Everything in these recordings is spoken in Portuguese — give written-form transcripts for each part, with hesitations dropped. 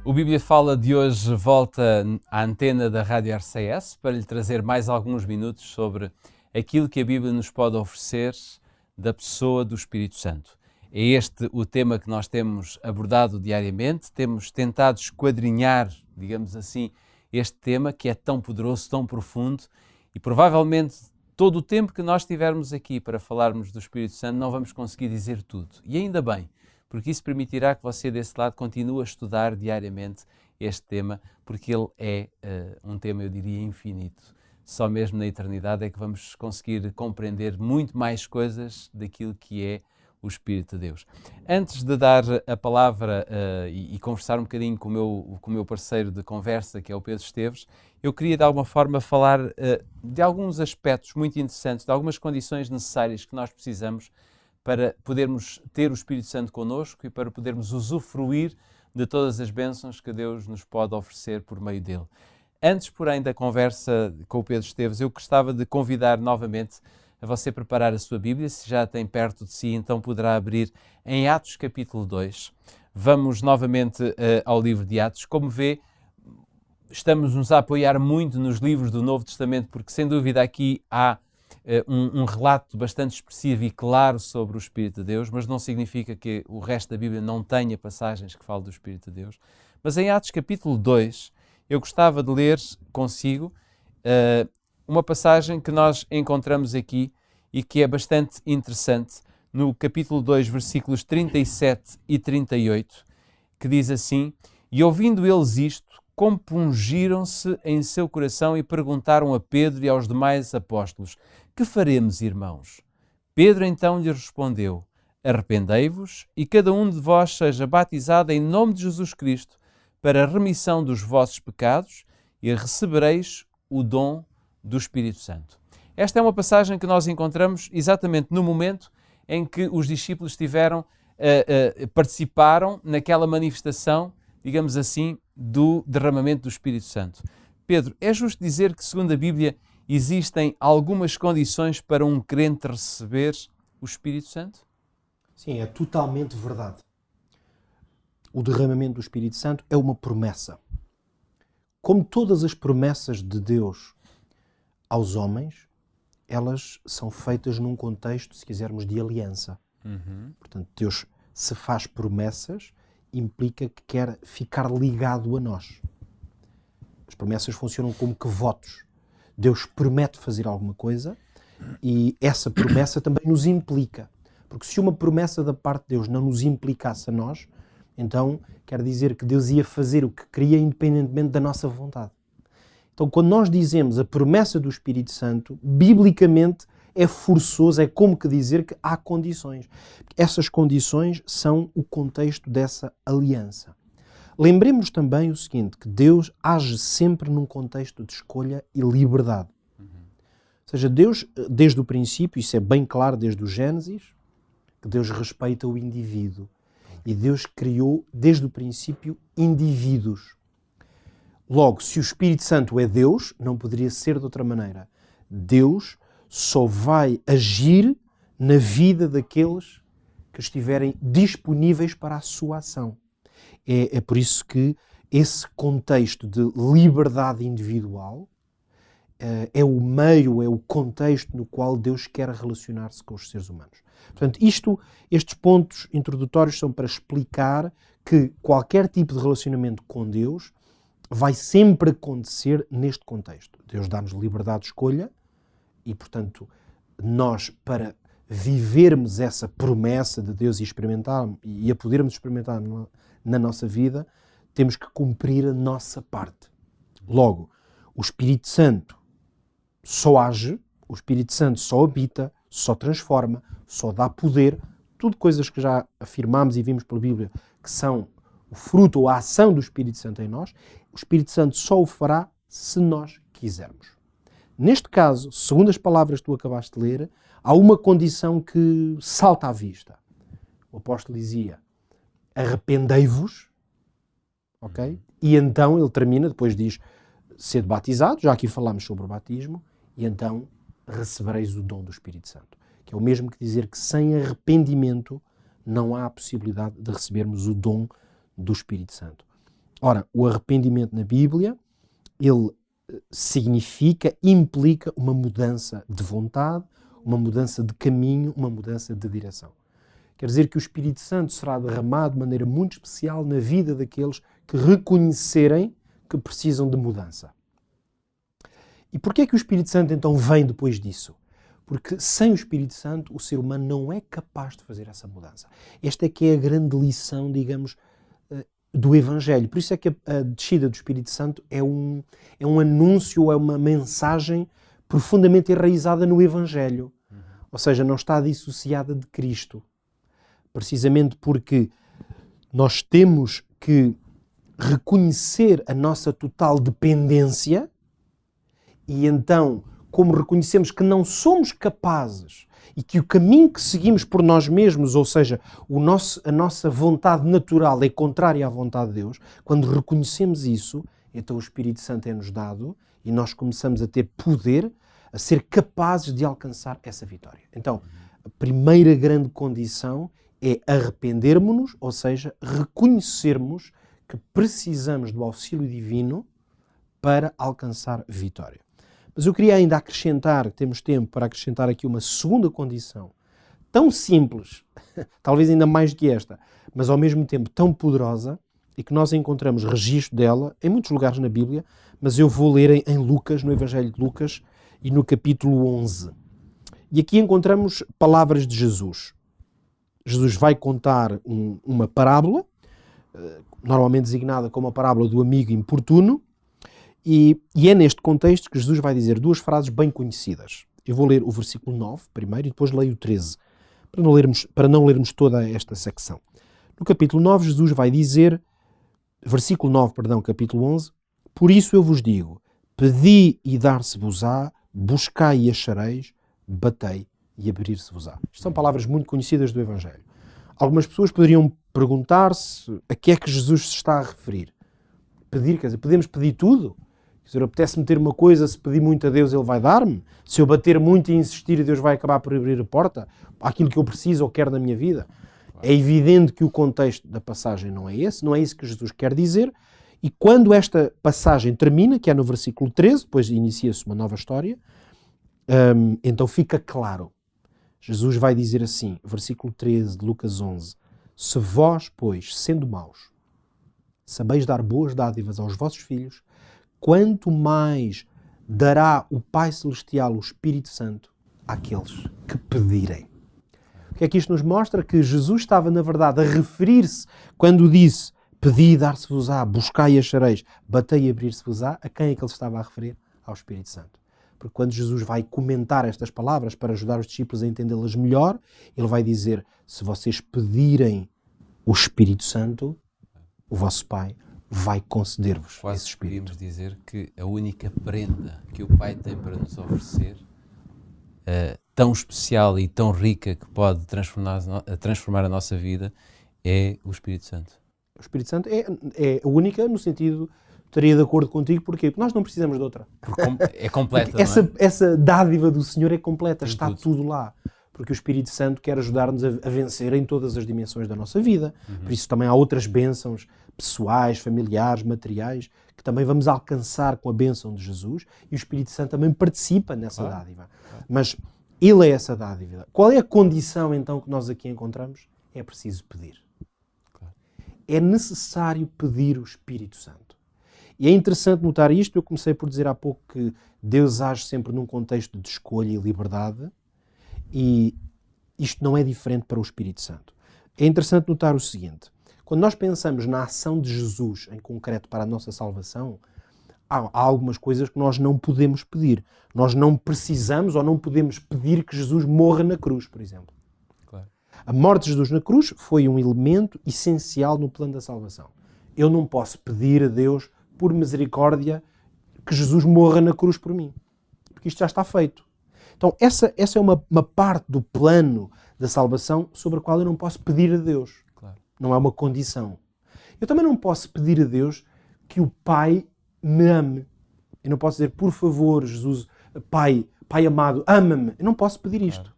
O Bíblia Fala de hoje volta à antena da Rádio RCS para lhe trazer mais alguns minutos sobre aquilo que a Bíblia nos pode oferecer da pessoa do Espírito Santo. É este o tema que nós temos abordado diariamente, temos tentado esquadrinhar, digamos assim, este tema que é tão poderoso, tão profundo e provavelmente todo o tempo que nós tivermos aqui para falarmos do Espírito Santo não vamos conseguir dizer tudo. E ainda bem, porque isso permitirá que você desse lado continue a estudar diariamente este tema, porque ele é um tema, eu diria, infinito. Só mesmo na eternidade é que vamos conseguir compreender muito mais coisas daquilo que é o Espírito de Deus. Antes de dar a palavra e conversar um bocadinho com o meu parceiro de conversa, que é o Pedro Esteves, eu queria de alguma forma falar de alguns aspectos muito interessantes, de algumas condições necessárias que nós precisamos para podermos ter o Espírito Santo connosco e para podermos usufruir de todas as bênçãos que Deus nos pode oferecer por meio dele. Antes, porém, da conversa com o Pedro Esteves, eu gostava de convidar novamente a você preparar a sua Bíblia. Se já a tem perto de si, então poderá abrir em Atos capítulo 2. Vamos novamente ao livro de Atos. Como vê, estamos-nos a apoiar muito nos livros do Novo Testamento, porque sem dúvida aqui há um relato bastante expressivo e claro sobre o Espírito de Deus, mas não significa que o resto da Bíblia não tenha passagens que falam do Espírito de Deus. Mas em Atos capítulo 2, eu gostava de ler consigo uma passagem que nós encontramos aqui e que é bastante interessante, no capítulo 2, versículos 37 e 38, que diz assim: E ouvindo eles isto, compungiram-se em seu coração e perguntaram a Pedro e aos demais apóstolos: Que faremos, irmãos? Pedro então lhes respondeu: Arrependei-vos e cada um de vós seja batizado em nome de Jesus Cristo para a remissão dos vossos pecados e recebereis o dom do Espírito Santo. Esta é uma passagem que nós encontramos exatamente no momento em que os discípulos participaram naquela manifestação, digamos assim, do derramamento do Espírito Santo. Pedro, é justo dizer que, segundo a Bíblia, existem algumas condições para um crente receber o Espírito Santo? Sim, é totalmente verdade. O derramamento do Espírito Santo é uma promessa. Como todas as promessas de Deus aos homens, elas são feitas num contexto, se quisermos, de aliança. Portanto, Deus, se faz promessas, implica que quer ficar ligado a nós. As promessas funcionam como que votos. Deus promete fazer alguma coisa e essa promessa também nos implica. Porque se uma promessa da parte de Deus não nos implicasse a nós, então quer dizer que Deus ia fazer o que queria independentemente da nossa vontade. Então, quando nós dizemos a promessa do Espírito Santo, biblicamente é forçoso, é como que dizer que há condições. Essas condições são o contexto dessa aliança. Lembremos também o seguinte, que Deus age sempre num contexto de escolha e liberdade. Ou seja, Deus, desde o princípio, isso é bem claro desde o Gênesis, que Deus respeita o indivíduo. E Deus criou, desde o princípio, indivíduos. Logo, se o Espírito Santo é Deus, não poderia ser de outra maneira. Deus só vai agir na vida daqueles que estiverem disponíveis para a sua ação. É por isso que esse contexto de liberdade individual é o meio, é o contexto no qual Deus quer relacionar-se com os seres humanos. Portanto, estes pontos introdutórios são para explicar que qualquer tipo de relacionamento com Deus vai sempre acontecer neste contexto. Deus dá-nos liberdade de escolha e, portanto, nós, para vivermos essa promessa de Deus e a podermos experimentar na nossa vida, temos que cumprir a nossa parte. Logo, o Espírito Santo só age, o Espírito Santo só habita, só transforma, só dá poder, tudo coisas que já afirmámos e vimos pela Bíblia que são o fruto ou a ação do Espírito Santo em nós. O Espírito Santo só o fará se nós quisermos. Neste caso, segundo as palavras que tu acabaste de ler, há uma condição que salta à vista. O apóstolo dizia: arrependei-vos, ok? E então ele termina, depois diz: sede batizado, já aqui falámos sobre o batismo, e então recebereis o dom do Espírito Santo. Que é o mesmo que dizer que sem arrependimento não há a possibilidade de recebermos o dom do Espírito Santo. Ora, o arrependimento na Bíblia, ele significa, implica uma mudança de vontade, uma mudança de caminho, uma mudança de direção. Quer dizer que o Espírito Santo será derramado de maneira muito especial na vida daqueles que reconhecerem que precisam de mudança. E porquê é que o Espírito Santo então vem depois disso? Porque sem o Espírito Santo o ser humano não é capaz de fazer essa mudança. Esta é que é a grande lição, digamos, do Evangelho. Por isso é que a descida do Espírito Santo é um anúncio, é uma mensagem profundamente enraizada no Evangelho. Ou seja, não está dissociada de Cristo. Precisamente porque nós temos que reconhecer a nossa total dependência e então, como reconhecemos que não somos capazes e que o caminho que seguimos por nós mesmos, ou seja, a nossa vontade natural é contrária à vontade de Deus, quando reconhecemos isso, então o Espírito Santo é-nos dado e nós começamos a ter poder, a ser capazes de alcançar essa vitória. Então, a primeira grande condição é arrependermos-nos, ou seja, reconhecermos que precisamos do auxílio divino para alcançar vitória. Mas eu queria ainda acrescentar, temos tempo para acrescentar aqui uma segunda condição, tão simples, talvez ainda mais que esta, mas ao mesmo tempo tão poderosa, e que nós encontramos registro dela em muitos lugares na Bíblia, mas eu vou ler em Lucas, no Evangelho de Lucas, e no capítulo 11. E aqui encontramos palavras de Jesus. Jesus vai contar uma parábola, normalmente designada como a parábola do amigo importuno, e é neste contexto que Jesus vai dizer duas frases bem conhecidas. Eu vou ler o versículo 9 primeiro e depois leio o 13, para não lermos toda esta secção. No capítulo 9, Jesus vai dizer, versículo 9, capítulo 11, por isso eu vos digo, pedi e dar-se-vos-á, buscai e achareis, batei e abrir-se-vos-á. Isto são palavras muito conhecidas do Evangelho. Algumas pessoas poderiam perguntar-se a que é que Jesus se está a referir. Pedir, quer dizer, podemos pedir tudo? Quer dizer, apetece-me ter uma coisa, se pedir muito a Deus Ele vai dar-me? Se eu bater muito e insistir, Deus vai acabar por abrir a porta? Aquilo que eu preciso ou quero na minha vida? É evidente que o contexto da passagem não é esse, não é isso que Jesus quer dizer. E quando esta passagem termina, que é no versículo 13, depois inicia-se uma nova história, então fica claro. Jesus vai dizer assim, versículo 13 de Lucas 11, se vós, pois, sendo maus, sabeis dar boas dádivas aos vossos filhos, quanto mais dará o Pai Celestial, o Espírito Santo, àqueles que pedirem. O que é que isto nos mostra? Que Jesus estava, na verdade, a referir-se, quando disse, pedi e dar-se-vos-á, buscai e achareis, batei e abrir-se-vos-á, a quem é que ele estava a referir? Ao Espírito Santo. Porque quando Jesus vai comentar estas palavras para ajudar os discípulos a entendê-las melhor, ele vai dizer, se vocês pedirem o Espírito Santo, o vosso Pai vai conceder-vos esse Espírito. Podemos dizer que a única prenda que o Pai tem para nos oferecer, tão especial e tão rica que pode transformar a nossa vida, é o Espírito Santo. O Espírito Santo é a única no sentido, estaria de acordo contigo, porquê? Porque nós não precisamos de outra. É completa, essa dádiva do Senhor é completa, tem está tudo lá. Porque o Espírito Santo quer ajudar-nos a vencer em todas as dimensões da nossa vida. Por isso também há outras bênçãos pessoais, familiares, materiais, que também vamos alcançar com a bênção de Jesus, e o Espírito Santo também participa nessa dádiva. Mas ele é essa dádiva. Qual é a condição então que nós aqui encontramos? É preciso pedir. É necessário pedir o Espírito Santo. E é interessante notar isto, eu comecei por dizer há pouco que Deus age sempre num contexto de escolha e liberdade, e isto não é diferente para o Espírito Santo. É interessante notar o seguinte, quando nós pensamos na ação de Jesus em concreto para a nossa salvação, há algumas coisas que nós não podemos pedir. Nós não precisamos ou não podemos pedir que Jesus morra na cruz, por exemplo. Claro. A morte de Jesus na cruz foi um elemento essencial no plano da salvação. Eu não posso pedir a Deus, por misericórdia, que Jesus morra na cruz por mim. Porque isto já está feito. Então essa é uma parte do plano da salvação sobre a qual eu não posso pedir a Deus. Claro. Não é uma condição. Eu também não posso pedir a Deus que o Pai me ame. Eu não posso dizer, por favor, Jesus, Pai amado, ama-me. Eu não posso pedir isto.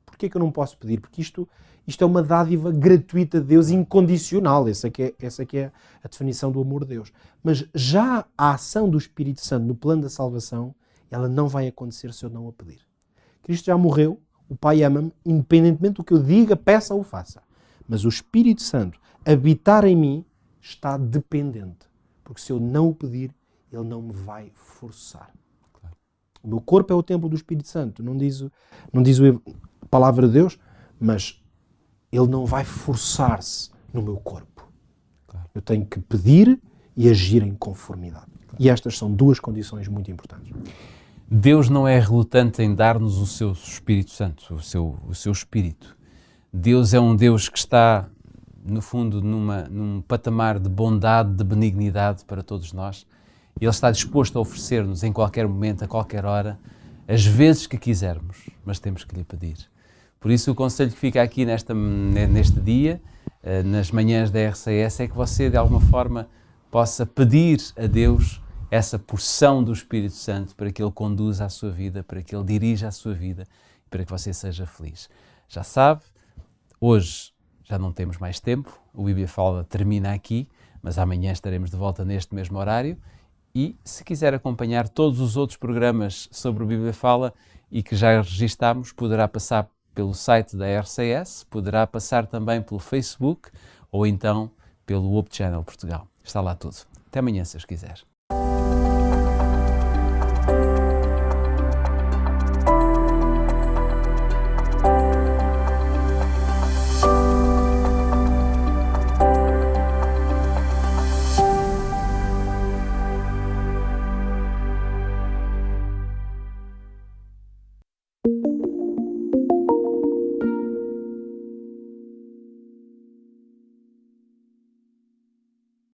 Porquê que eu não posso pedir? Porque isto Isto é uma dádiva gratuita de Deus, incondicional. Essa é que é a definição do amor de Deus. Mas já a ação do Espírito Santo no plano da salvação, ela não vai acontecer se eu não a pedir. Cristo já morreu, o Pai ama-me, independentemente do que eu diga, peça ou faça. Mas o Espírito Santo habitar em mim está dependente. Porque se eu não o pedir, ele não me vai forçar. Claro. O meu corpo é o templo do Espírito Santo. Não diz a palavra de Deus, mas ele não vai forçar-se no meu corpo. Claro. Eu tenho que pedir e agir em conformidade. Claro. E estas são duas condições muito importantes. Deus não é relutante em dar-nos o seu Espírito Santo, o seu Espírito. Deus é um Deus que está, no fundo, num patamar de bondade, de benignidade para todos nós. Ele está disposto a oferecer-nos em qualquer momento, a qualquer hora, as vezes que quisermos, mas temos que lhe pedir. Por isso o conselho que fica aqui neste dia, nas manhãs da RCS, é que você de alguma forma possa pedir a Deus essa porção do Espírito Santo para que Ele conduza a sua vida, para que Ele dirija a sua vida e para que você seja feliz. Já sabe, hoje já não temos mais tempo, o Bíblia Fala termina aqui, mas amanhã estaremos de volta neste mesmo horário e se quiser acompanhar todos os outros programas sobre o Bíblia Fala e que já registámos, poderá passar pelo site da RCS, poderá passar também pelo Facebook ou então pelo Hope Channel Portugal. Está lá tudo. Até amanhã, se os quiser.